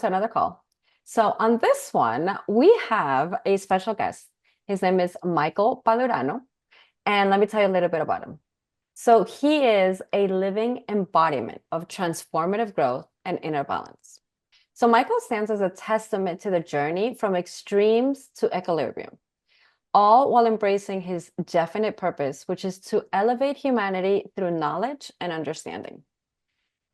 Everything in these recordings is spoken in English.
to another call. So, on this one, we have a special guest. His name is Michael Padurano. And let me tell you a little bit about him. So, he is a living embodiment of transformative growth and inner balance. So, Michael stands as a testament to the journey from extremes to equilibrium, all while embracing his definite purpose, which is to elevate humanity through knowledge and understanding.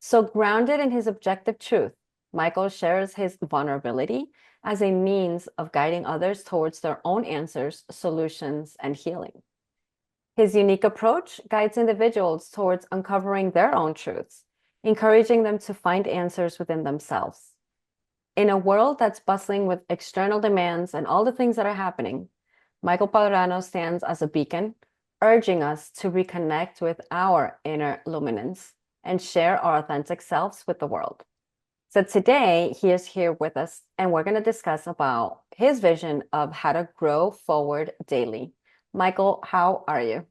So, grounded in his objective truth, Michael shares his vulnerability as a means of guiding others towards their own answers, solutions, and healing. His unique approach guides individuals towards uncovering their own truths, encouraging them to find answers within themselves. In a world that's bustling with external demands and all the things that are happening, Michael Padurano stands as a beacon, urging us to reconnect with our inner luminance and share our authentic selves with the world. So today he is here with us and we're going to discuss about his vision of how to grow forward daily. Michael, how are you?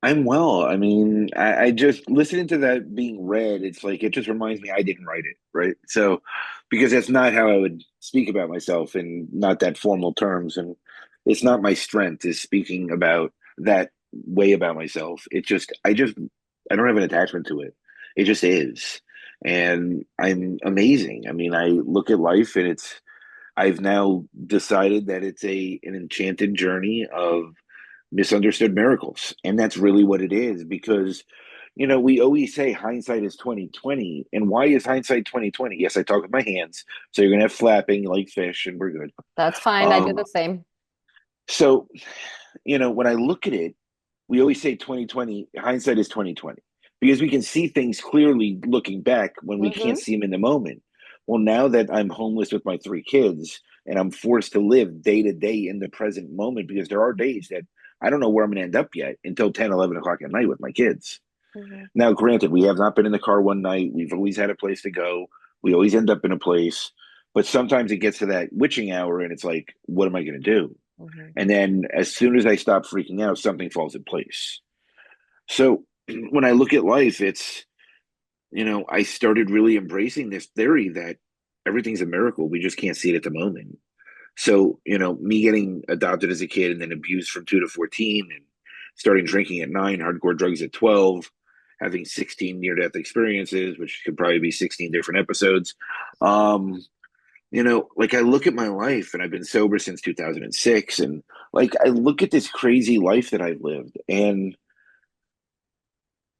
I'm well. I mean, I just listening to that being read, it's like it just reminds me I didn't write it, right? So, because that's not how I would speak about myself in not that formal terms, and it's not my strength is speaking about that way about myself. I don't have an attachment to it. It just is, and I'm amazing. I mean, I look at life, and I've now decided that it's an enchanted journey of misunderstood miracles. And that's really what it is because we always say hindsight is 2020. And why is hindsight 2020? Yes, I talk with my hands. So you're gonna have flapping like fish and we're good. That's fine. I do Um, the same. so when I look at it, we always say 2020, hindsight is 2020. Because we can see things clearly looking back when we can't Hmm. see them in the moment. Well, now that I'm homeless with my three kids and I'm forced to live day to day in the present moment, because there are days that I don't know where I'm going to end up yet until 10, 11 o'clock at night with my kids. Hmm. Now, granted, we have not been in the car one night. We've always had a place to go. We always end up in a place. But sometimes it gets to that witching hour and it's like, what am I going to do? Hmm. And then as soon as I stop freaking out, something falls in place. So when I look at life, I started really embracing this theory that everything's a miracle. We just can't see it at the moment. So, me getting adopted as a kid and then abused from 2 to 14 and starting drinking at 9, hardcore drugs at 12, having 16 near death experiences, which could probably be 16 different episodes. Um, like I look at my life and I've been sober since 2006. And like I look at this crazy life that I've lived and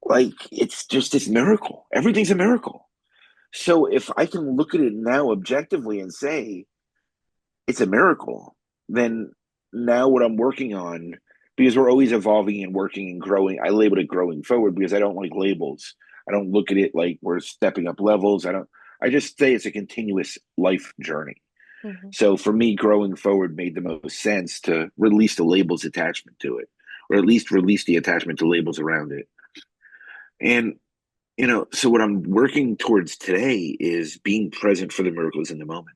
like it's just this miracle. Everything's a miracle. So if I can look at it now objectively and say it's a miracle, then now what I'm working on, because we're always evolving and working and growing, I label it growing forward because I don't like labels. I don't look at it like we're stepping up levels. I just say it's a continuous life journey. Hmm. So for me, growing forward made the most sense to release the labels attachment to it, or at least release the attachment to labels around it. And so what I'm working towards today is being present for the miracles in the moment.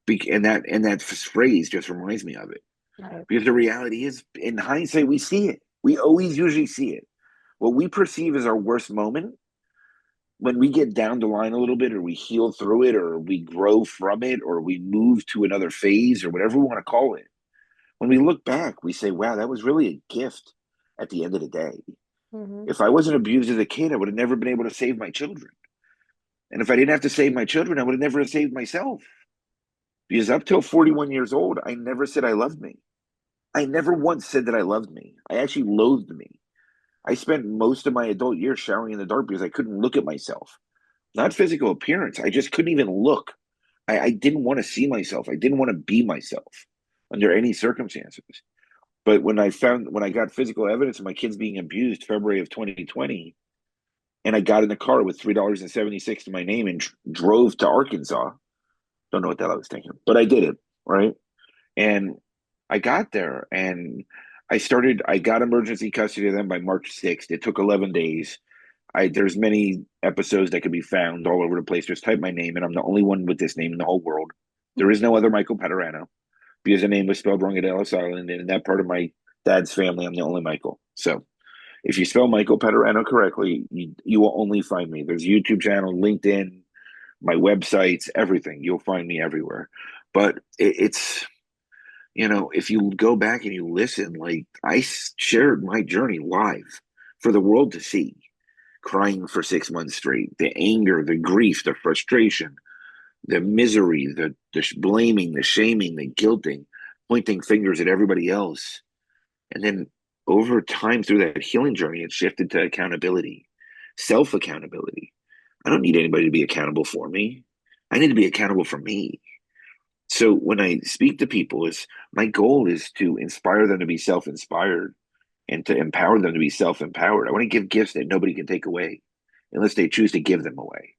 And that phrase just reminds me of it Right. because the reality is, in hindsight, we see it. We always usually see it. What we perceive as our worst moment, when we get down the line a little bit, or we heal through it, or we grow from it, or we move to another phase, or whatever we want to call it. When we look back, we say, "Wow, that was really a gift." At the end of the day, Hmm. if I wasn't abused as a kid, I would have never been able to save my children. And if I didn't have to save my children, I would have never saved myself. Because up till 41 years old, I never said I loved me. I never once said that I loved me. I actually loathed me. I spent most of my adult years showering in the dark because I couldn't look at myself. Not physical appearance. I just couldn't even look. I didn't want to see myself. I didn't want to be myself under any circumstances. But when I got physical evidence of my kids being abused February of 2020, and I got in the car with $3.76 to my name and drove to Arkansas, don't know what the hell I was thinking, but I did it, right? And I got there and I got emergency custody of them by March 6th. It took 11 days. There's many episodes that can be found all over the place. Just type my name and I'm the only one with this name in the whole world. There is no other Michael Padurano because the name was spelled wrong at Ellis Island. And in that part of my dad's family, I'm the only Michael. So if you spell Michael Padurano correctly, you will only find me. There's a YouTube channel, LinkedIn, my websites, everything. You'll find me everywhere. But it's, if you go back and you listen, like shared my journey live for the world to see, crying for 6 months straight, the anger, the grief, the frustration, the misery, the blaming, the shaming, the guilting, pointing fingers at everybody else. And then over time through that healing journey, it shifted to accountability, self accountability. I don't need anybody to be accountable for me. I need to be accountable for me. So when I speak to people, is my goal is to inspire them to be self-inspired and to empower them to be self-empowered. I want to give gifts that nobody can take away unless they choose to give them away.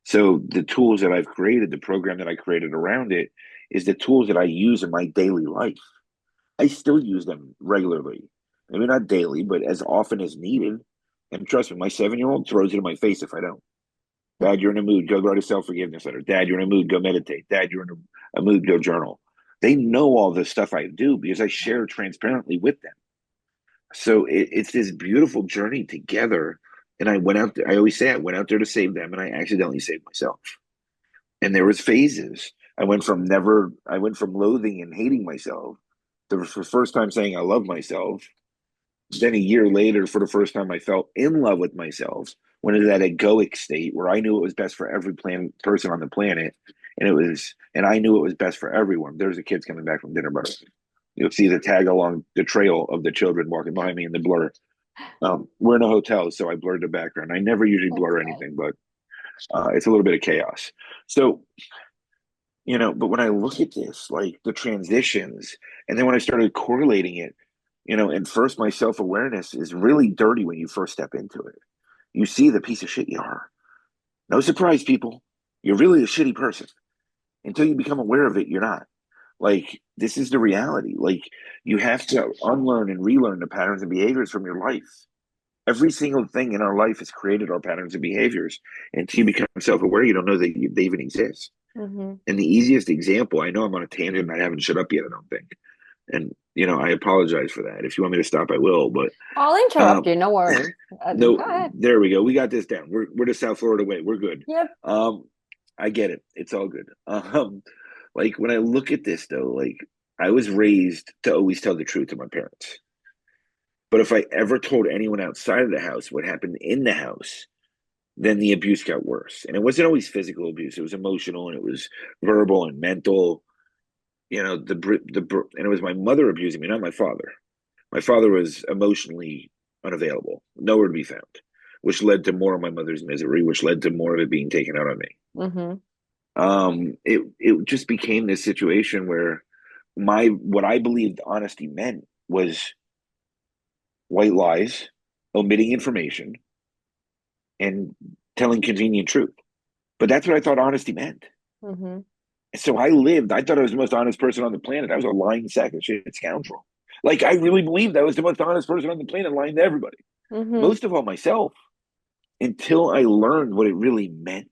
So the tools that I've created, the program that I created around it, is the tools that I use in my daily life. I still use them regularly. Maybe not daily, but as often as needed. And trust me, my 7-year-old throws it in my face if I don't. Dad, you're in a mood, go write a self-forgiveness letter. Dad, you're in a mood, go meditate. Dad, you're in a mood, go journal. They know all the stuff I do because I share transparently with them. So it's this beautiful journey together. And I went out there, I always say I went out there to save them, and I accidentally saved myself. And there was phases. I went from loathing and hating myself to the first time saying I love myself. Then a year later, for the first time, I felt in love with myself. Went into that egoic state where I knew it was best for every person on the planet, and I knew it was best for everyone. There's the kids coming back from dinner, but you'll see the tag along the trail of the children walking behind me in the blur. We're in a hotel, so I blurred the background. I never usually blur Okay. anything, but it's a little bit of chaos. So, but when I look at this, like the transitions, and then when I started correlating it, and first my self awareness is really dirty when you first step into it. You see the piece of shit you are. No surprise, people. You're really a shitty person. Until you become aware of it, you're not. Like, this is the reality. Like, you have to unlearn and relearn the patterns and behaviors from your life. Every single thing in our life has created our patterns and behaviors. And until you become self aware, you don't know that they even exist. Mm-hmm. And the easiest example, I know I'm on a tangent and I haven't shut up yet, I don't think. And, I apologize for that. If you want me to stop, I will. But I'll interrupt um, you. No worries. Go no, ahead. there we go. We got this down. We're the South Florida way. We're good. Yep. Um, I get it. It's all good. Like when I look at this though, like I was raised to always tell the truth to my parents. But if I ever told anyone outside of the house what happened in the house, then the abuse got worse. And it wasn't always physical abuse. It was emotional and it was verbal and mental. And it was my mother abusing me, not my father. My father was emotionally unavailable, nowhere to be found, which led to more of my mother's misery, which led to more of it being taken out on me. Mm-hmm. It just became this situation where my what I believed honesty meant was white lies, omitting information, and telling convenient truth. But that's what I thought honesty meant. Mm-hmm. So I thought I was the most honest person on the planet. I was a lying sack of shit scoundrel. Like I really believed I was the most honest person on the planet, lying to everybody. Mm-hmm. Most of all myself, until I learned what it really meant.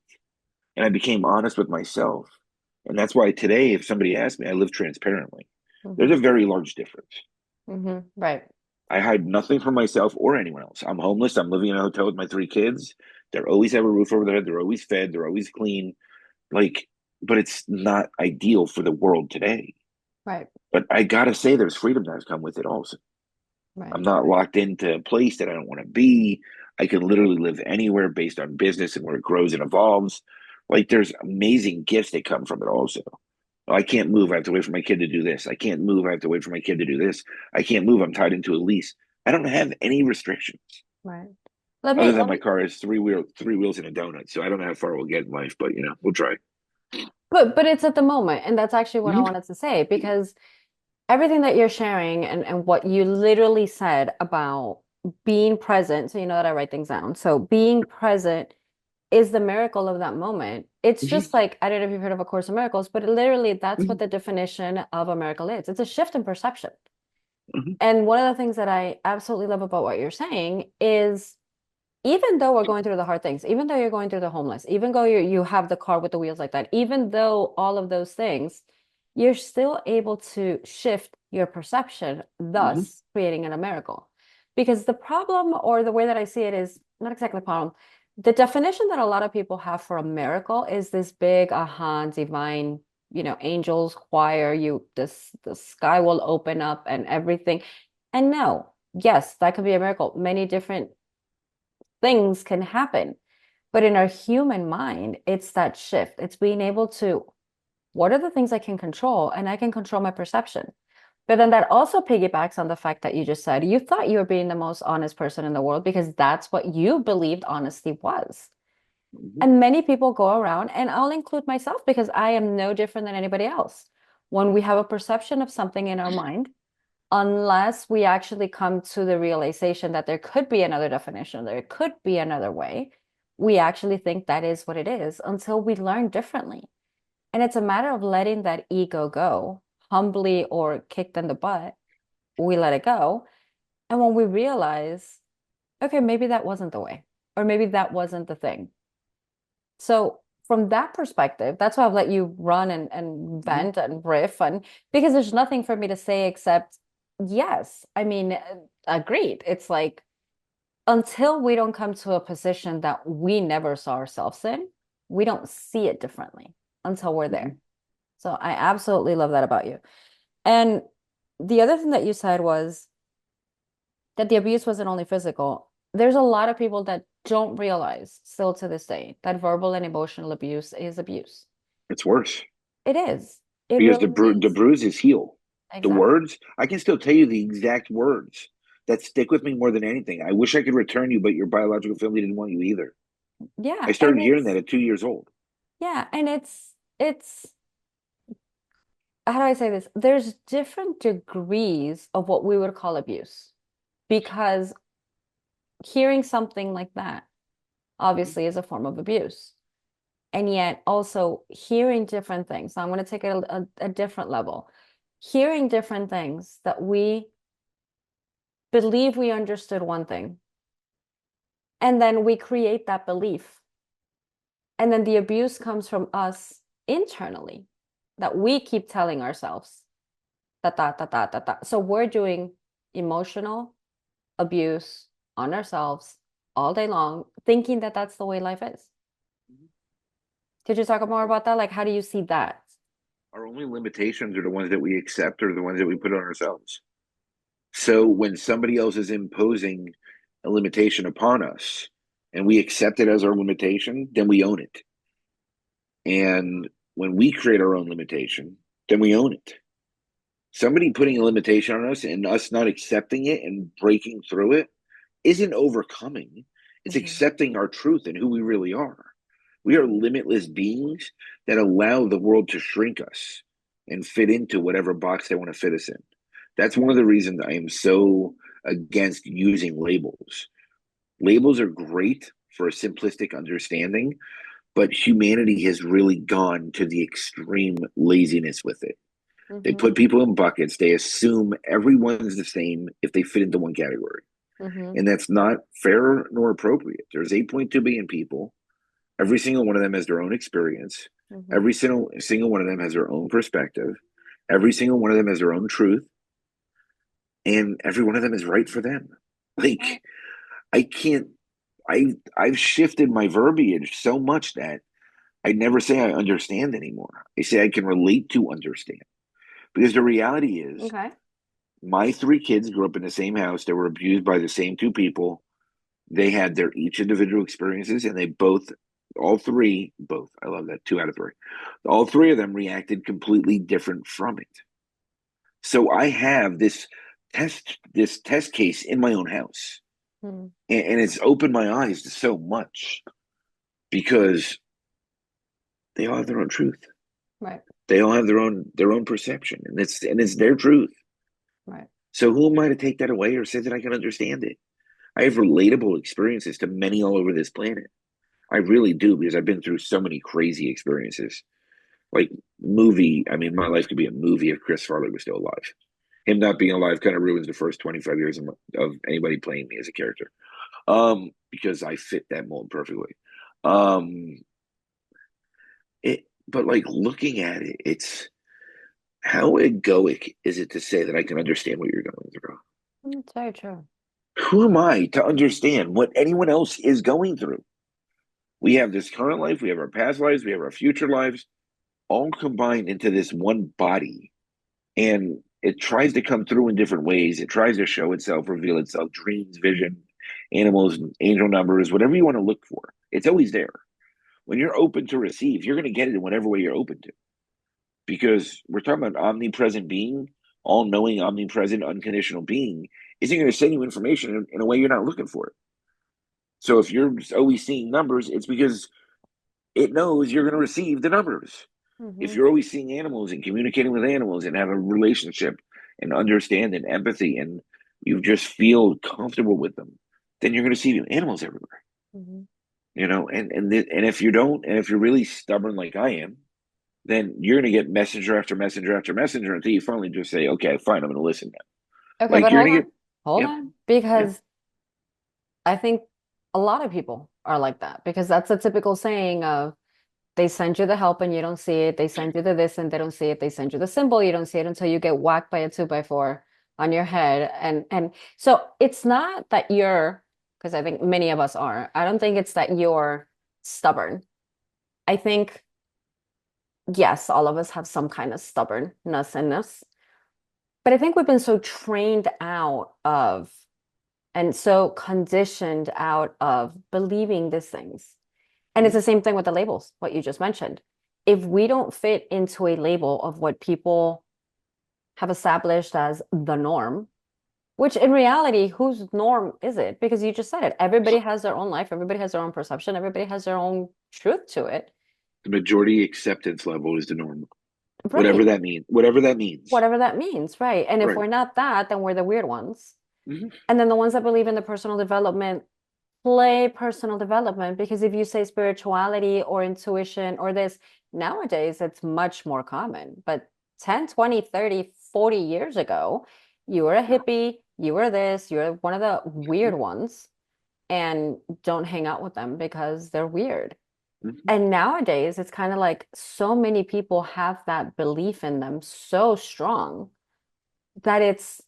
And I became honest with myself. And that's why today, if somebody asks me, I live transparently. There's Mm-hmm. a very large difference. Mm-hmm. Right. I hide nothing from myself or anyone else. I'm homeless. I'm living in a hotel with my 3 kids. They always have a roof over their head. They're always fed. They're always clean. Like, but it's not ideal for the world today. Right. But I gotta say, there's freedom that's come with it also. Right. I'm not locked into a place that I don't want to be. I can literally live anywhere based on business and where it grows and evolves. Like there's amazing gifts that come from it also. I can't move. I have to wait for my kid to do this. I can't move. I have to wait for my kid to do this. I can't move. I'm tied into a lease. I don't have any restrictions Right. Let other me than let my me car has three wheels and a donut. So I don't know how far we'll get in life, but we'll try. but it's at the moment, and that's actually what I Mhm. wanted to say because everything that you're sharing and what you literally said about being present, so you know that I write things down. So being present is the miracle of that moment. It's Mhm. just like, I don't know if you've heard of A Course in Miracles, but literally that's what Mhm. the definition of a miracle is. It's a shift in perception. Mhm. And one of the things that I absolutely love about what you're saying is even though we're going through the hard things, even though you're going through the homeless, even though you have the car with the wheels like that, even though all of those things, you're still able to shift your perception, Mhm. thus creating a miracle. Because the problem, or the way that I see it, is not exactly a problem. The definition that a lot of people have for a miracle is this big, divine, angels choir, the sky will open up and everything. And no, yes, that could be a miracle. Many different things can happen. But in our human mind, it's that shift. It's being able to, what are the things I can control? And I can control my perception. But then that also piggybacks on the fact that you just said you thought you were being the most honest person in the world because that's what you believed honesty was. Mhm. And many people go around, and I'll include myself because I am no different than anybody else. When we have a perception of something in our mind, unless we actually come to the realization that there could be another definition, there could be another way, we actually think that is what it is until we learn differently. And it's a matter of letting that ego go, humbly or kicked in the butt. We let it go. And when we realize, okay, maybe that wasn't the way, or maybe that wasn't the thing. So from that perspective, that's why I've let you run and Mhm. vent and riff, and because there's nothing for me to say except yes. I mean, agreed. It's like until we don't come to a position that we never saw ourselves in, we don't see it differently until we're there. Mhm. So I absolutely love that about you. And the other thing that you said was that the abuse wasn't only physical. There's a lot of people that don't realize still to this day that verbal and emotional abuse is abuse. It's worse It is. It because really the is. bruises heal. The Exactly. words, I can still tell you the exact words that stick with me more than anything. I wish I could return you, but your biological family didn't want you either. Yeah, I and started hearing that it's at 2 years old. yeah, and it's how do I say this? There's different degrees of what we would call abuse because hearing something like that Mhm. obviously is a form of abuse. And yet also hearing different things. So I'm going to take it a different level. Hearing different things that we believe we understood one thing, and then we create that belief. And then the abuse comes from us internally that we keep telling ourselves, ta ta ta ta ta ta. So we're doing emotional abuse on ourselves all day long, thinking that that's the way life is. Could you talk more about that? Like, how do you see that? Our only limitations are the ones that we accept or the ones that we put on ourselves. So when somebody else is imposing a limitation upon us and we accept it as our limitation, then we own it. And when we create our own limitation, then we own it. Somebody putting a limitation on us and us not accepting it and breaking through it isn't overcoming, it's Mhm. accepting our truth and who we really are. We are limitless beings that allow the world to shrink us and fit into whatever box they want to fit us in. That's one of the reasons I am so against using labels. Labels are great for a simplistic understanding, but humanity has really gone to the extreme laziness with it. They put Mhm. people in buckets. They assume everyone's the same if they fit into one category. Mhm. And that's not fair nor appropriate. There's 8.2 billion people. Every single one of them has their own experience. Mhm. Every single one of them has their own perspective. Every single one of them has their own truth. And every one of them is right for them. Right. Like, I can't, I've shifted my verbiage so much that I never say I understand anymore. I say I can relate to understand. Because the reality is, Okay. my three kids grew up in the same house. They were abused by the same two people. They had their each individual experiences, and they both, all three, both, I love that, 2 out of 3, all three of them reacted completely different from it. So I have this test case in my own house, Mm. and it's opened my eyes to so much because they all have their own truth. Right. They all have their own perception, and it's their truth. Right. So who am I to take that away or say that I can understand it? I have relatable experiences to many all over this planet. I really do because I've been through so many crazy experiences. Like I mean, my life could be a movie if Chris Farley was still alive. Him not being alive kind of ruins the first 25 years of anybody playing me as a character. Because I fit that mold perfectly. Um, but like looking at it, it's how egoic is it to say that I can understand what you're going through? It's very true. Who am I to understand what anyone else is going through? We have this current life, we have our past lives, we have our future lives, all combined into this one body. And it tries to come through in different ways. It tries to show itself, reveal itself, dreams, vision, animals, angel numbers, whatever you want to look for. It's always there. When you're open to receive, you're going to get it in whatever way you're open to. Because we're talking about omnipresent being, all knowing, omnipresent, unconditional being isn't going to send you information in a way you're not looking for it. So if you're always seeing numbers, it's because it knows you're going to receive the numbers. If Hmm. you're always seeing animals and communicating with animals and have a relationship and understand and empathy and you just feel comfortable with them, then you're going to see animals everywhere. Hmm. And if you don't, and if you're really stubborn like I am, then you're going to get messenger after messenger after messenger until you finally just say, okay, fine, I'm going to listen now. Okay, Like but you're hold going to on. get, Hold yep, on. yep, Because I think a lot of people are like that because that's a typical saying of they send you the help and you don't see it. They send you the this and they don't see it. They send you the symbol, you don't see it until you get whacked by a 2x4 on your head. And so it's not that you're, because I think many of us are. I don't think it's that you're stubborn. I think yes, all of us have some kind of stubbornness in us. But I think we've been so trained out of and so conditioned out of believing these things. And it's mhm, the same thing with the labels, what you just mentioned. If we don't fit into a label of what people have established as the norm, which in reality, whose norm is it? Because you just said it. Everybody has their own life, everybody has their own perception, everybody has their own truth to it. the majority acceptance level is the norm, Right. whatever that means. Whatever that means. Right. And if Right. we're not that, then we're the weird ones. Hmm. And then the ones that believe in the personal development play personal development because if you say spirituality or intuition or this, nowadays it's much more common. But 10, 20, 30, 40 years ago, you were a hippie, you were this, you're one of the weird ones, and don't hang out with them because they're weird. Hmm. And nowadays, it's kind of like so many people have that belief in them so strong that it's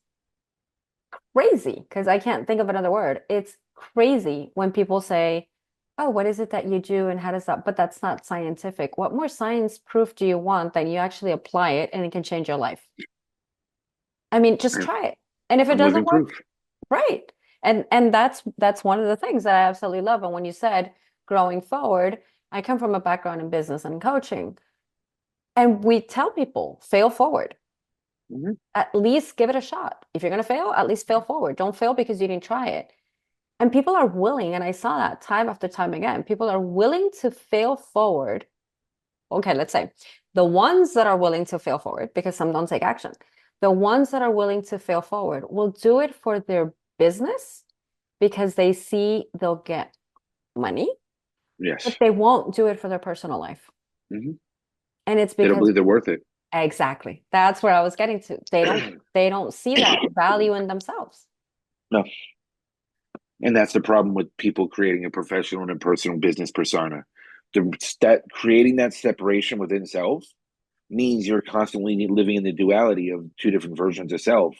crazy because I can't think of another word. It's crazy when people say, "Oh, what is it that you do and how does that?" But that's not scientific. What more science proof do you want than you actually apply it and it can change your life? I mean, just try it. And if it I'm living doesn't work, proof. right. And that's one of the things that I absolutely love. And when you said growing forward, I come from a background in business and coaching, and we tell people fail forward. Hmm. At least give it a shot. If you're going to fail, at least fail forward. Don't fail because you didn't try it. And people are willing, and I saw that time after time again, people are willing to fail forward. Okay, let's say the ones that are willing to fail forward, because some don't take action, the ones that are willing to fail forward will do it for their business because they see they'll get money, but Yes. they won't do it for their personal life. Hmm. And it's They don't because believe they're worth it. exactly that's where I was getting to. They don't see that value in themselves. No. And that's the problem with people creating a professional and a personal business persona. That creating that separation within self means you're constantly living in the duality of two different versions of self,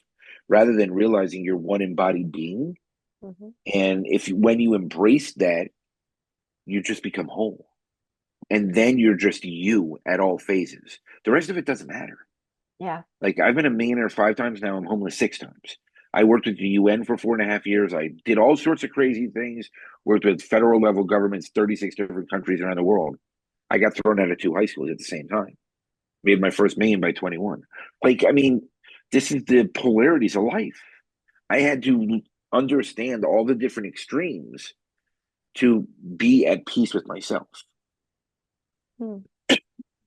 rather than realizing you're one embodied being. Mhm. And if when you embrace that, you just become whole, and then you're just you at all phases. The rest of it doesn't matter. Yeah. Like I've been a millionaire 5 times now. I'm homeless 6 times. I worked with the UN for 4.5 years. I did all sorts of crazy things. Worked with federal level governments, 36 different countries around the world. I got thrown out of 2 high schools at the same time. Made my first million by 21. Like I mean, this is the polarities of life. I had to understand all the different extremes to be at peace with myself. Hmm.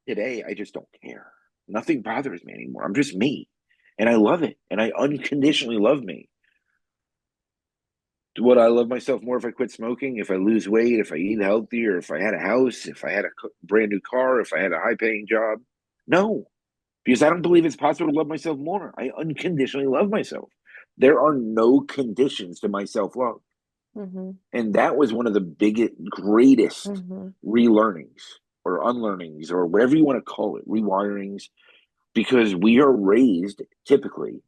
Today, I just don't care. Nothing bothers me anymore. I'm just me. And I love it. And I unconditionally love me. Would I love myself more if I quit smoking, if I lose weight, if I eat healthier, if I had a house, if I had a brand new car, if I had a high paying job? No, because I don't believe it's possible to love myself more. I unconditionally love myself. There are no conditions to my self love. Hmm. And that was one of the biggest, greatest Hmm. relearnings or unlearnings or whatever you want to call it, rewirings, because we are raised typically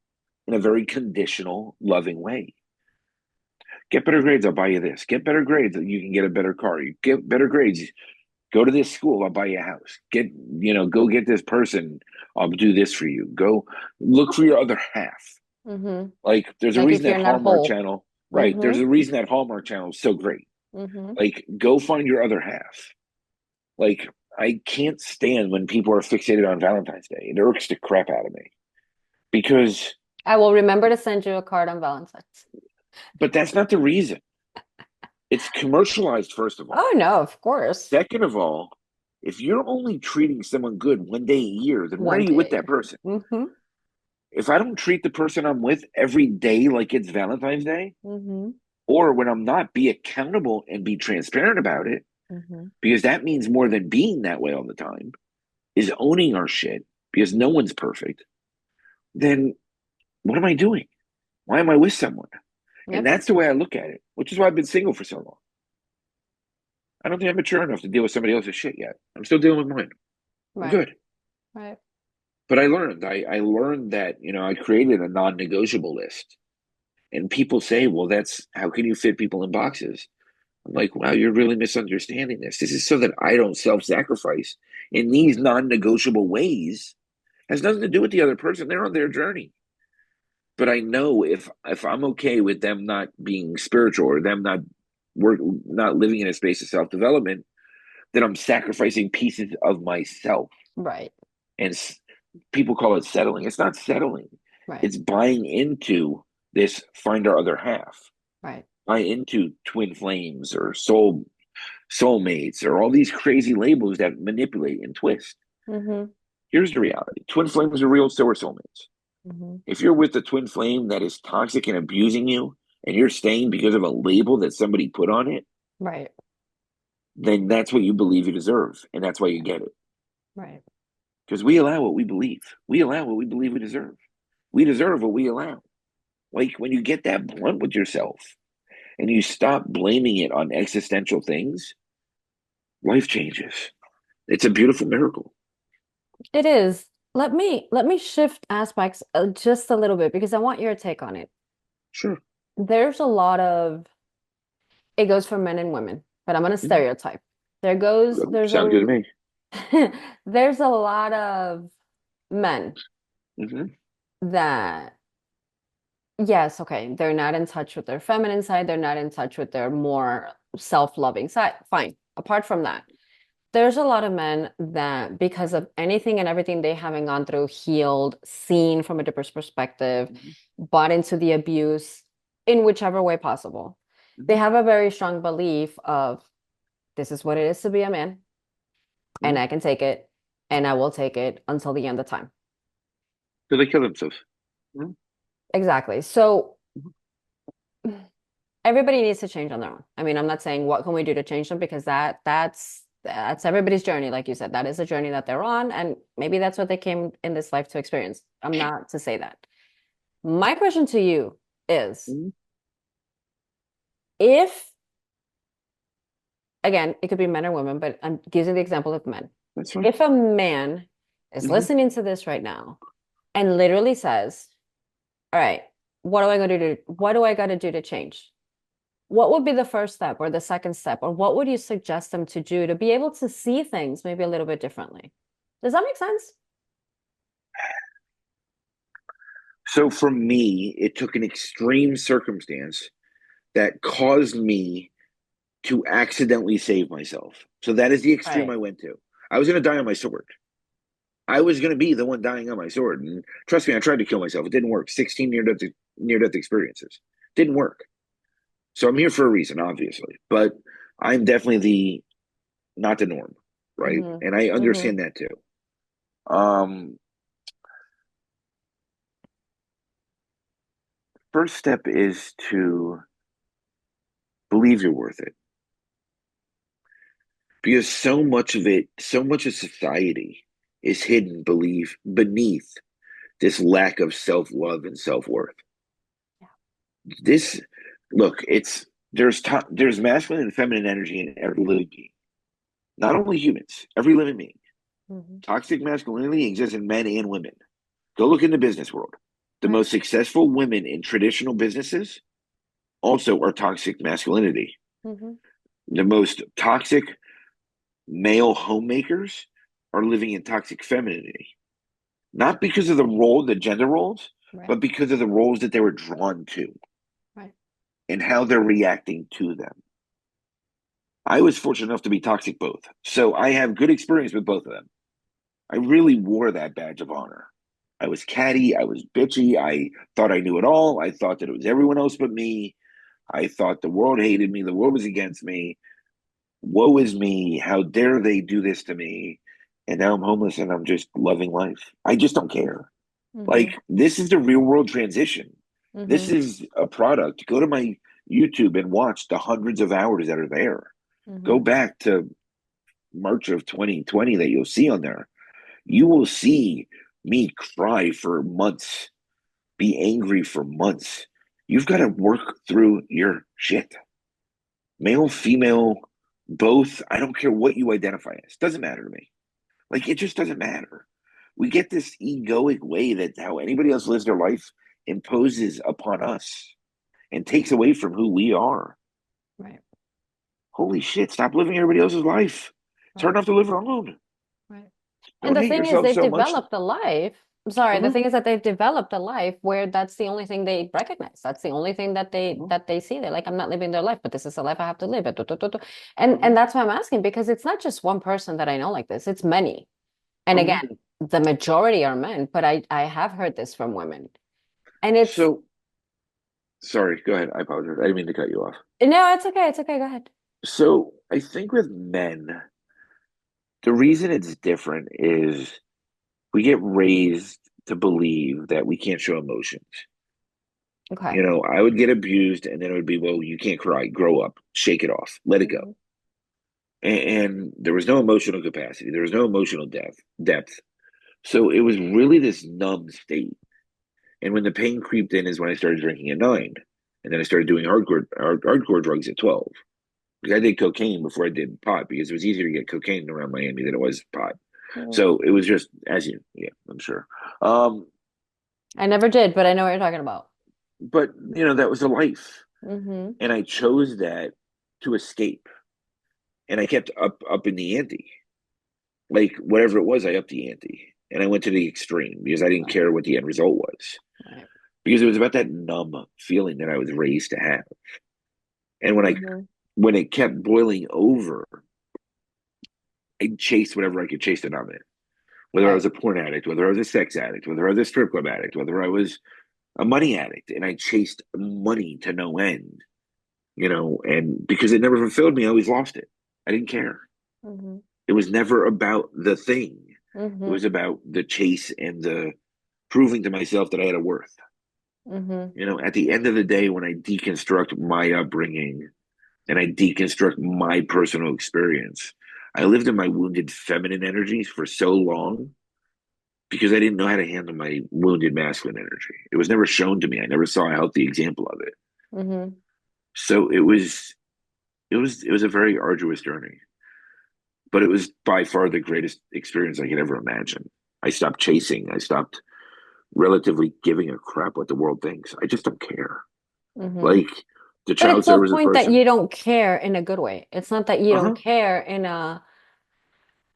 in a very conditional, loving way. Get better grades, I'll buy you this. Get better grades, you can get a better car. You get better grades, go to this school, I'll buy you a house. Go get this person, I'll do this for you. Go look for your other half. Mm-hmm. Like, there's a Like reason if that you're not Hallmark whole. Channel, right? There's Mm-hmm. a reason that Hallmark Channel is so great. Mm-hmm. Like, go find your other half. Like, I can't stand when people are fixated on Valentine's Day. It irks the crap out of me because, I will remember to send you a card on Valentine's. but that's not the reason. It's commercialized, first of all. Oh no, of course. Second of all, if you're only treating someone good one day a year, then why are One you day with a that year. person? Mm-hmm. If I don't treat the person I'm with every day like it's Valentine's Day, Mm-hmm. or when I'm not, be accountable and be transparent about it, Mm-hmm. because that means more than being that way all the time, is owning our shit, because no one's perfect, then what am I doing? Why am I with someone? And Yep. that's the way I look at it, which is why I've been single for so long. I don't think I'm mature enough to deal with somebody else's shit yet. I'm still dealing with mine. I'm Right. good. Right. But I learned that, I created a non-negotiable list. And people say, well, that's how can you fit people in boxes? I'm like, wow, you're really misunderstanding this. This is so that I don't self-sacrifice in these non-negotiable ways. It has nothing to do with the other person. They're on their journey. But I know if I'm okay with them not being spiritual or them not living in a space of self-development, then I'm sacrificing pieces of myself. Right. And people call it settling. It's not settling. Right. It's buying into this find our other half, Right. buy into twin flames or soulmates or all these crazy labels that manipulate and twist. Mm-hmm. Here's the reality: twin flames are real, so are soulmates. Mm-hmm. If you're with a twin flame that is toxic and abusing you, and you're staying because of a label that somebody put on it, Right. then that's what you believe you deserve, and that's why you get it. Right. Because we allow what we believe. We allow what we believe we deserve. We deserve what we allow. Like, when you get that blunt with yourself and you stop blaming it on existential things, life changes. It's a beautiful miracle. It is. Let me shift aspects just a little bit because I want your take on it. Sure. There's a lot of it goes for men and women, but I'm gonna Mhm. stereotype. There's Sounds good to a me. there's a lot of men Hmm. that yes, okay, they're not in touch with their feminine side, they're not in touch with their more self-loving side. Fine. Apart from that, there's a lot of men that, because of anything and everything they haven't gone through, healed, seen from a different perspective, Hmm. bought into the abuse in whichever way possible. They Hmm. have a very strong belief of this is what it is to be a man, and Hmm. I can take it, and I will take it until the end of time. Do they kill themselves? Mhm. Exactly. So everybody needs to change on their own. I mean, I'm not saying what can we do to change them because that's everybody's journey. Like you said, that is a journey that they're on, and maybe that's what they came in this life to experience. I'm not to say that. My question to you is Mhm. if, again, it could be men or women, but I'm using the example of men. That's fine. If a man is Hmm. listening to this right now and literally says, all right, what do I got to do? What do I got to do to change? What would be the first step or the second step? Or what would you suggest them to do to be able to see things maybe a little bit differently? Does that make sense? So for me, it took an extreme circumstance that caused me to accidentally save myself. So that is the extreme Right. I went to. I was going to die on my sword. I was going to be the one dying on my sword. And trust me, I tried to kill myself. It didn't work. 16 near death experiences. Didn't work. So I'm here for a reason, obviously. But I'm definitely the not the norm, right? Mm-hmm. And I Mm-hmm. understand that too. Um, First step is to believe you're worth it. Because so much of society is hidden belief beneath this lack of self-love and self-worth. Yeah. This look, there's masculine and feminine energy in every living being. Not only humans, every living being. Mm-hmm. Toxic masculinity exists in men and women. Go look in the business world. The Right. most successful women in traditional businesses also are toxic masculinity. Hmm. The most toxic male homemakers are living in toxic femininity, not because of the role, the gender roles, Right. but because of the roles that they were drawn to Right. and how they're reacting to them. I was fortunate enough to be toxic both. So I have good experience with both of them. I really wore that badge of honor. I was catty. I was bitchy. I thought I knew it all. I thought that it was everyone else but me. I thought the world hated me. The world was against me. Woe is me. How dare they do this to me? And now I'm homeless and I'm just loving life. I just don't care. Hmm. Like, this is the real world transition. This Hmm. is a product. Go to my YouTube and watch the hundreds of hours that are there. Go Hmm. back to March of 2020 that you'll see on there. You will see me cry for months, be angry for months. You've got to work through your shit. Male, female, both. I don't care what you identify as. Doesn't matter to me. Like, it just doesn't matter. We get this egoic way that how anybody else lives their life imposes upon us and takes away from who we are. Right. Holy shit, stop living everybody else's life. It's hard Right. enough to live your own. Right. And Don't the hate thing is, yourself they've so much. developed a life. I'm sorry, the Uh-huh, thing is that they've developed a life where that's the only thing they recognize. That's the only thing uh-huh, that they see. They're like, I'm not living their life, but this is the life I have to live. uh-huh. And that's why I'm asking, because it's not just one person that I know like this, it's many. And Uh-huh. again, the majority are men, but I have heard this from women. And it's So, sorry, go ahead. I apologize. I didn't mean to cut you off. no, it's okay, it's okay, go ahead. So, I think with men, the reason it's different is we get raised to believe that we can't show emotions. Okay. I would get abused, and then it would be, well, you can't cry, grow up, shake it off, let it go. Hmm. And there was no emotional capacity, there was no emotional depth. So it was really this numb state. And when the pain creeped in is when I started drinking at 9. And then I started doing hardcore drugs at 12. Because I did cocaine before I did pot because it was easier to get cocaine around Miami than it was pot. So it was just, yeah, I'm sure. Um, I never did, but I know what you're talking about. but, that was a life. Hmm. And I chose that to escape. And I kept up in the ante. Like, whatever it was, I upped the ante. And I went to the extreme because I didn't Right, care what the end result was. right. Because it was about that numb feeling that I was raised to have. And Hmm. when it kept boiling over, I chased whatever I could chase to numb it. Whether I Right. was a porn addict, whether I was a sex addict, whether I was a strip club addict, whether I was a money addict, and I chased money to no end, and because it never fulfilled me, I always lost it. I didn't care. Hmm. It was never about the thing. It Hmm. was about the chase and the proving to myself that I had a worth. Hmm. At the end of the day, when I deconstruct my upbringing and I deconstruct my personal experience, I lived in my wounded feminine energies for so long because I didn't know how to handle my wounded masculine energy. It was never shown to me. I never saw a healthy example of it. Hmm. So it was a very arduous journey, but it was by far the greatest experience I could ever imagine. I stopped chasing. I stopped relatively giving a crap what the world thinks. I just don't care. Hmm. Like the But child it's to a services point that person. you don't care in a good way. It's not that you don't Uh-huh. care in a,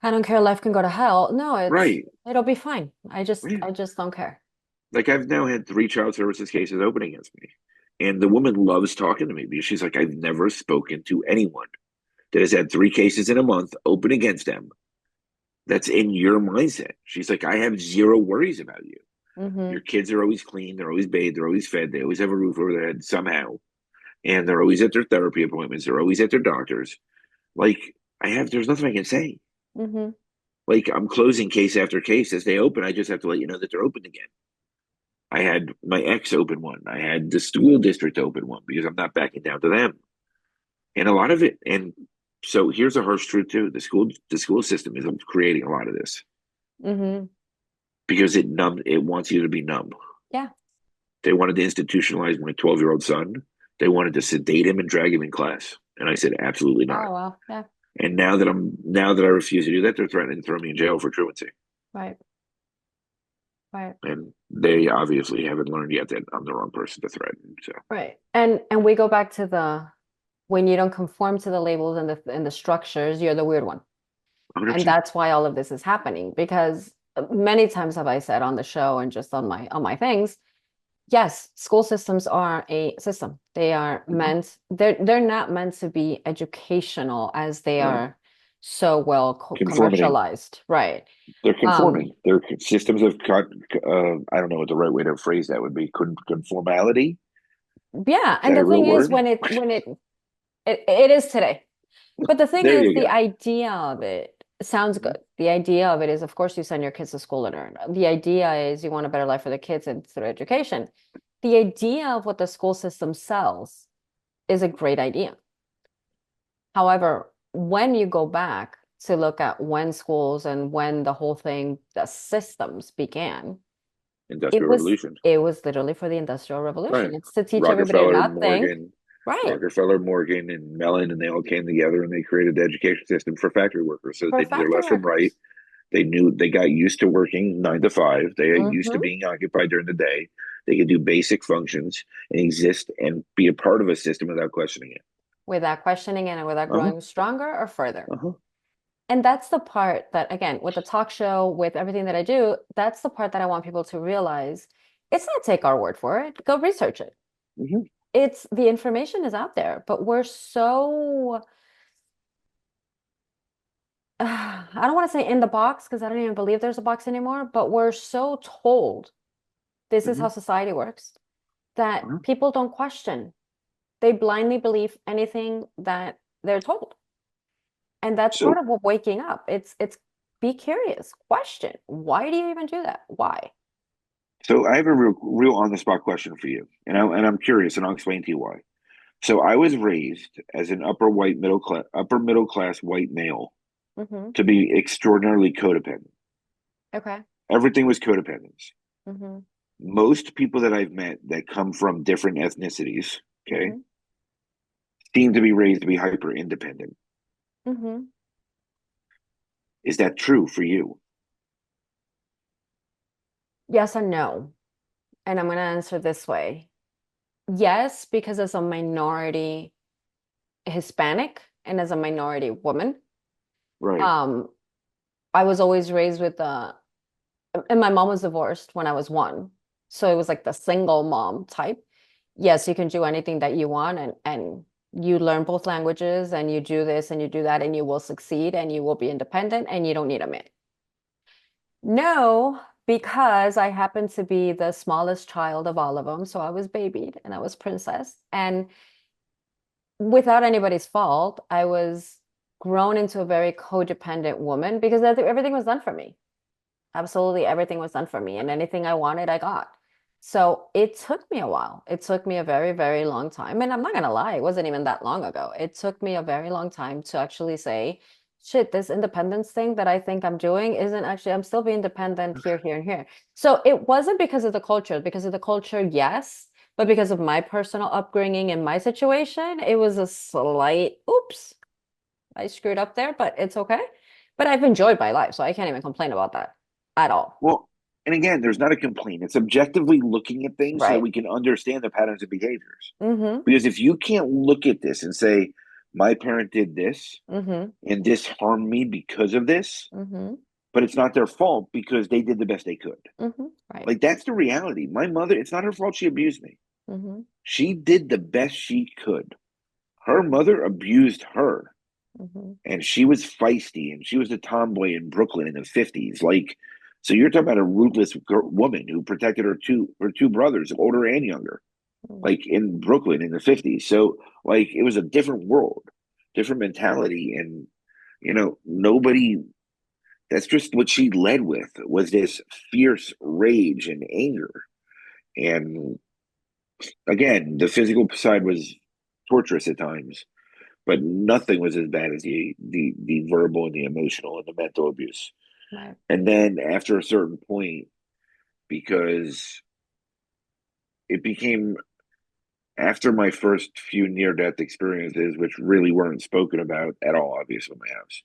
I don't care, life can go to hell. No, Right. it'll be fine. Yeah. I just don't care. Like I've now had 3 child services cases open against me. And the woman loves talking to me because she's like, I've never spoken to anyone that has had 3 cases in a month open against them that's in your mindset. She's like, I have zero worries about you. Hmm. Your kids are always clean, they're always bathed, they're always fed, they always have a roof over their head somehow, and they're always at their therapy appointments, they're always at their doctors. Like, there's nothing I can say. Hmm. Like, I'm closing case after case as they open. I just have to let you know that they're open again. I had my ex open one. I had the school district open one because I'm not backing down to them. And a lot of it, and so here's a harsh truth too: the school system is creating a lot of this Hmm. because it wants you to be numb. Yeah. They wanted to institutionalize my 12-year-old son. They wanted to sedate him and drag him in class. And I said, absolutely not. Oh, well, yeah. And now that I refuse to do that, they're threatening to throw me in jail for truancy. Right. Right. And they obviously haven't learned yet that I'm the wrong person to threaten. So Right. And we go back to the when you don't conform to the labels and the structures, you're the weird one. And 100%. that's why all of this is happening because many times have I said on the show and just on my things, yes, school systems are a system. They are Hmm. meant they're not meant to be educational as they No, are so well conformity. commercialized. Right. They're Um, conforming. They're systems of, I don't know what the right way to phrase that would be. Conformality. Is yeah, and that a the real thing is word? when it is today. But the thing There is, you the go. idea of it sounds Mhm. good. The idea of it is, of course, you send your kids to school and earn. The idea is you want a better life for the kids and through education. The idea of what the school system sells is a great idea. However, when you go back to look at when schools and when the whole thing, the systems began, Industrial Revolution. it was literally for the Industrial Revolution. Right. It's to teach everybody to Rockefeller, not think. Morgan, Right. Rockefeller, Morgan, and Mellon, and they all came together and they created the education system for factory workers so that For they knew their factory left from right. workers. They knew they got used to working 9 to 5. They got used to Hmm. being occupied during the day. They could do basic functions and exist and be a part of a system without questioning it. Without questioning it and without Uh huh. growing stronger or further. Uh huh. And that's the part that, again, with the talk show, with everything that I do, that's the part that I want people to realize. It's not take our word for it. Go research it. Hmm. It's the information is out there, but we're so, I don't want to say in the box because I don't even believe there's a box anymore, but we're so told this is Hmm. how society works that Uh-huh. people don't question. They blindly believe anything that they're told. And that's part So, of what waking up. It's be curious, question. Why do you even do that? Why? so I have a real on the spot question for you, and I'm curious, and I'll explain to you why. So, I was raised as an upper middle class white male Hmm. to be extraordinarily codependent. Okay. Everything was codependence. Hmm. Most people that I've met that come from different ethnicities, okay, Hmm. seem to be raised to be hyper independent. Hmm. Is that true for you? Yes and no. And I'm going to answer this way. Yes, because as a minority Hispanic and as a minority woman, Right. um, I was always raised with and my mom was divorced when I was one. So it was like the single mom type. Yes, you can do anything that you want and you learn both languages and you do this and you do that and you will succeed and you will be independent and you don't need a man. No, because I happened to be the smallest child of all of them. So I was babied and I was princess. And without anybody's fault, I was grown into a very codependent woman because everything was done for me. Absolutely everything was done for me, and anything I wanted, I got. So it took me a while. It took me a very, very long time. And I'm not gonna lie, it wasn't even that long ago. It took me a very long time to actually say, shit, this independence thing that I think I'm doing isn't actually, I'm still being dependent here, here, and here. So it wasn't because of the culture. Because of the culture, yes. But because of my personal upbringing and my situation, it was a slight, oops, I screwed up there, but it's okay. But I've enjoyed my life, so I can't even complain about that at all. Well, and again, there's not a complaint. It's objectively looking at things so that Right. we can understand the patterns of behaviors. Mm-hmm. Because if you can't look at this and say, my parent did this Mm-hmm. and this harmed me because of this, Mm-hmm. but it's not their fault because they did the best they could. Mm-hmm. Right. Like that's the reality. My mother, it's not her fault she abused me. Mm-hmm. She did the best she could. Her Mm-hmm. mother abused her, Mm-hmm. and she was feisty, and she was a tomboy in Brooklyn in the 50s. Like, so you're talking about a ruthless woman who protected her two brothers, older and younger, like in Brooklyn in the 50s. So like it was a different world, different mentality, and nobody. That's just what she led with was this fierce rage and anger. And again, the physical side was torturous at times, but nothing was as bad as the verbal and the emotional and the mental abuse. Right. And then after a certain point, because it became after my first few near death experiences, which really weren't spoken about at all, obviously in my house.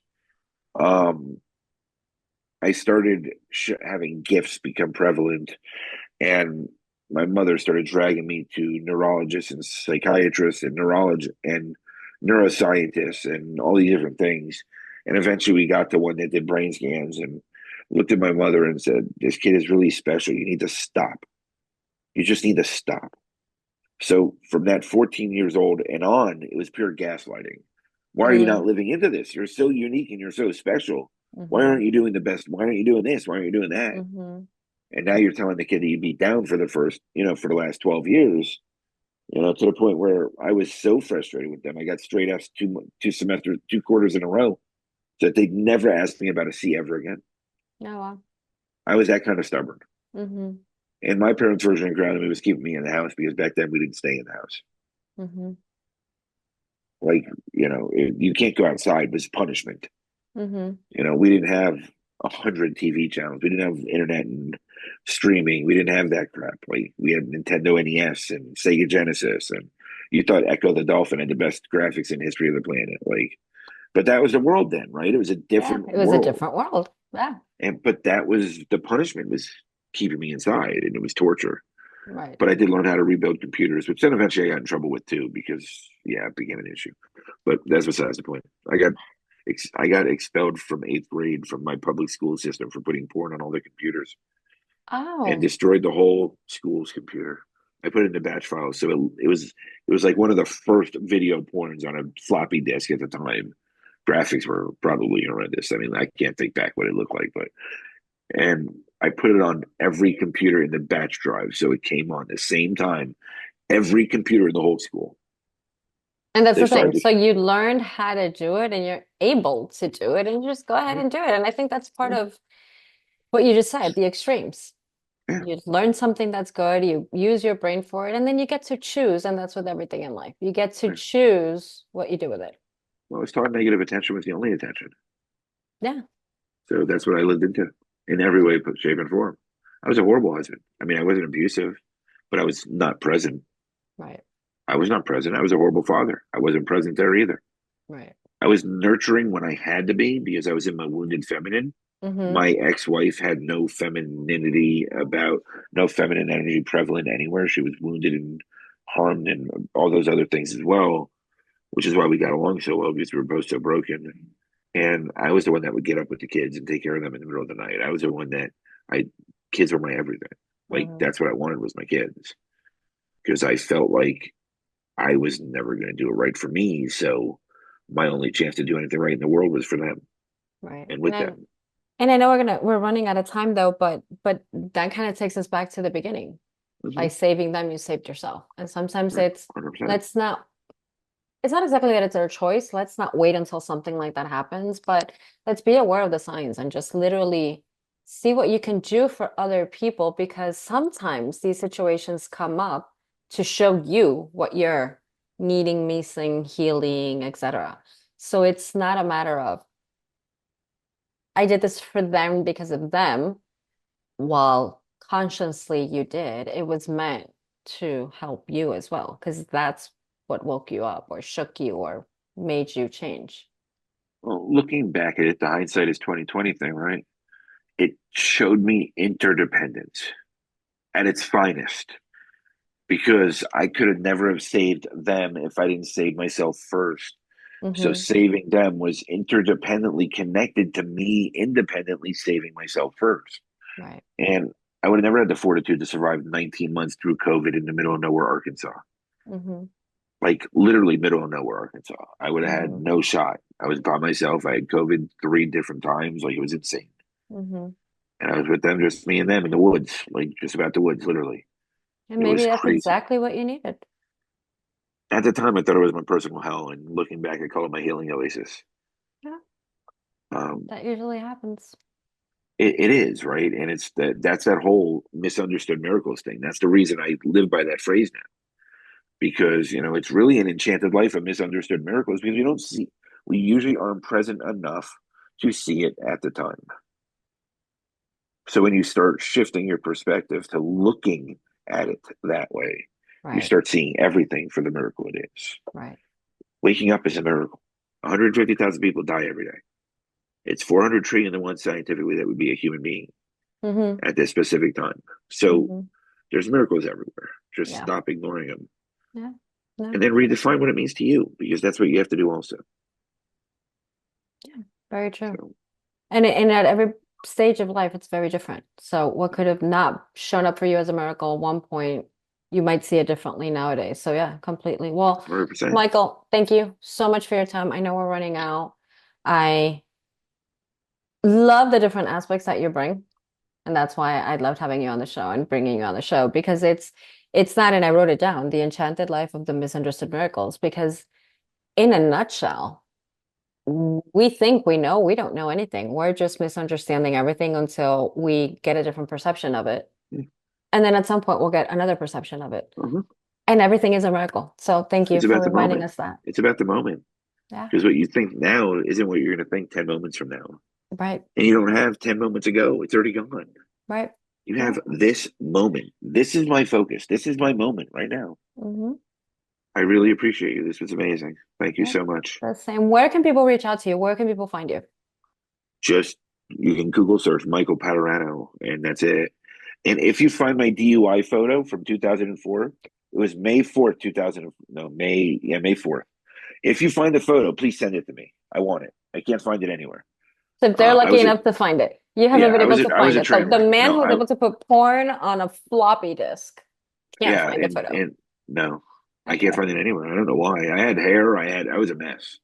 I started having gifts become prevalent, and my mother started dragging me to neurologists and psychiatrists and neurologists and neuroscientists and all these different things. And eventually we got to one that did brain scans and looked at my mother and said, "This kid is really special. You need to stop. You just need to stop." So from that 14 years old and on, it was pure gaslighting. Why are you not Mm, living into this? You're so unique and you're so special. Why mm-hmm, aren't you doing the best? Why aren't you doing this? Why aren't you doing that? mm-hmm. And now you're telling the kid that you beat down for the first, for the last 12 years, to the point where I was so frustrated with them. I got straight F's two semesters, 2 quarters in a row, so that they'd never asked me about a C ever again. Oh, wow. I was that kind of stubborn. Mm-hmm, And my parents' version of grounding me was keeping me in the house because back then we didn't stay in the house. mm-hmm, Like, you can't go outside, it was punishment. mm-hmm. We didn't have 100 TV channels. We didn't have internet and streaming. We didn't have that crap. Like we had Nintendo NES and Sega Genesis, and you thought Echo the Dolphin had the best graphics in the history of the planet. Like, but that was the world then, right? It was a Yeah, different it was a world, different world. Yeah, and but that was the punishment was keeping me inside, and it was torture. right. But I did learn how to rebuild computers, which then eventually I got in trouble with too, because yeah, it became an issue. But that's besides the point. I got expelled from 8th grade from my public school system for putting porn on all the computers and Oh, destroyed the whole school's computer. I put it in the batch file, so it was like one of the first video porns on a floppy disk at the time. Graphics were probably horrendous. I mean, I can't think back what it looked like, but and I put it on every computer in the batch drive, so it came on the same time. Every computer in the whole school. and that's They the thing. started So to, you learned how to do it and you're able to do it and you just go ahead yeah, and do it. And I think that's part yeah, of what you just said, the extremes. yeah, You learn something that's good, you use your brain for it, and then you get to choose. And that's with everything in life. You get to yeah. choose what you do with it. Well, I was taught negative attention was the only attention. Yeah, So that's what I lived into in every way, shape, and form. I was a horrible husband. I mean, I wasn't abusive, but I was not present. right, I was not present. I was a horrible father. I wasn't present there either. right. I was nurturing when I had to be because I was in my wounded feminine. Mm-hmm. My ex-wife had no feminine energy prevalent anywhere. She was wounded and harmed and all those other things as well, which is why we got along so well because we were both so broken. And I was the one that would get up with the kids and take care of them in the middle of the night. I was the one that I kids were my everything. Like Mm-hmm. that's what I wanted was my kids because I felt like I was never going to do it right for me. So my only chance to do anything right in the world was for them Right. and And with I them. and I know we're running out of time though, but that kind of takes us back to the beginning. By Mm-hmm. saving them, you saved yourself. And sometimes Right. 100%. let's not it's not exactly that it's their choice. Let's not wait until something like that happens, but let's be aware of the signs and just literally see what you can do for other people because sometimes these situations come up to show you what you're needing, missing, healing, etc. So it's not a matter of I did this for them because of them, while consciously you did. It was meant to help you as well, because that's what woke you up or shook you or made you change. Well, looking back at it, the hindsight is 2020 thing, right? It showed me interdependence at its finest because I could have never have saved them if I didn't save myself first. So Mm-hmm. saving them was interdependently connected to me independently saving myself first. Right. And I would have never had the fortitude to survive 19 months through COVID in the middle of nowhere, Arkansas. Mm-hmm. Like literally middle of nowhere, Arkansas. I would have had Mm-hmm. no shot. I was by myself. I had COVID 3 different times. Like it was insane. Mm-hmm. And I was with them, just me and them in the woods, like just about the woods, literally. And It maybe was that's crazy. exactly what you needed. At the time, I thought it was my personal hell, and looking back, I call it my healing oasis. Yeah, Um, that usually happens. it is right, and that's that whole misunderstood miracles thing. That's the reason I live by that phrase now, because it's really an enchanted life of misunderstood miracles because we usually aren't present enough to see it at the time. So when you start shifting your perspective to looking at it that way, you Right. start seeing everything for the miracle it is. Right. Waking up is a miracle. 150,000 people die every day. It's 400 trillion to one scientifically that would be a human being Hmm. at this specific time. So Hmm. there's miracles everywhere. Just Yeah. stop ignoring them Yeah. No, and then for sure. redefine what it means to you because that's what you have to do also. Yeah. Very true. So And at every stage of life, it's very different. So what could have not shown up for you as a miracle at one point, you might see it differently nowadays. So yeah, completely. Well, 100%. Michael, thank you so much for your time. I know we're running out. I love the different aspects that you bring. And that's why I loved having you on the show and bringing you on the show because it's not, and I wrote it down, the enchanted life of the misunderstood miracles. Because in a nutshell, we think we know, we don't know anything. We're just misunderstanding everything until we get a different perception of it. And then at some point we'll get another perception of it. Uh-huh. And everything is a miracle. So thank you It's for about the reminding moment. us that. It's about the moment Yeah, because what you think now isn't what you're going to think 10 moments from now. right, And you don't have 10 moments ago. It's already gone. right. You Yeah. have this moment. This is my focus. This is my moment right now. Hmm. I really appreciate you. This was amazing. Thank you Yeah. so much. The same. Where can people reach out to you? Where can people find you? Just you can Google search Michael Padurano, and that's it. And if you find my DUI photo from 2004, it was May 4th, 2000. No, May 4th. If you find the photo, please send it to me. I want it. I can't find it anywhere. So if they're I lucky was a enough to find it, you haven't yeah, been able to I was find a it. train The wreck. man No, who was I able to put porn on a floppy disk can't yeah, find the photo. and no, I can't Okay. find it anywhere. I don't know why. I had hair. I was a mess.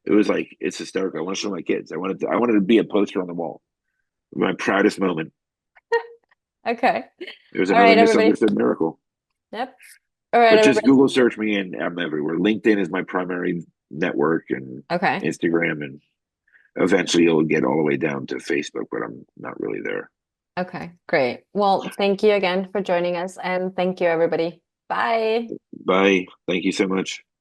It was like it's hysterical. I want to show my kids. I wanted to be a poster on the wall. My proudest moment. Okay. It was All another right, everybody. misunderstood miracle. Yep. All right, But just everybody. Google search me and I'm everywhere. LinkedIn is my primary network and Okay. Instagram and eventually it'll get all the way down to Facebook, but I'm not really there. Okay, great. Well, thank you again for joining us, and thank you, everybody. Bye. Bye. Thank you so much.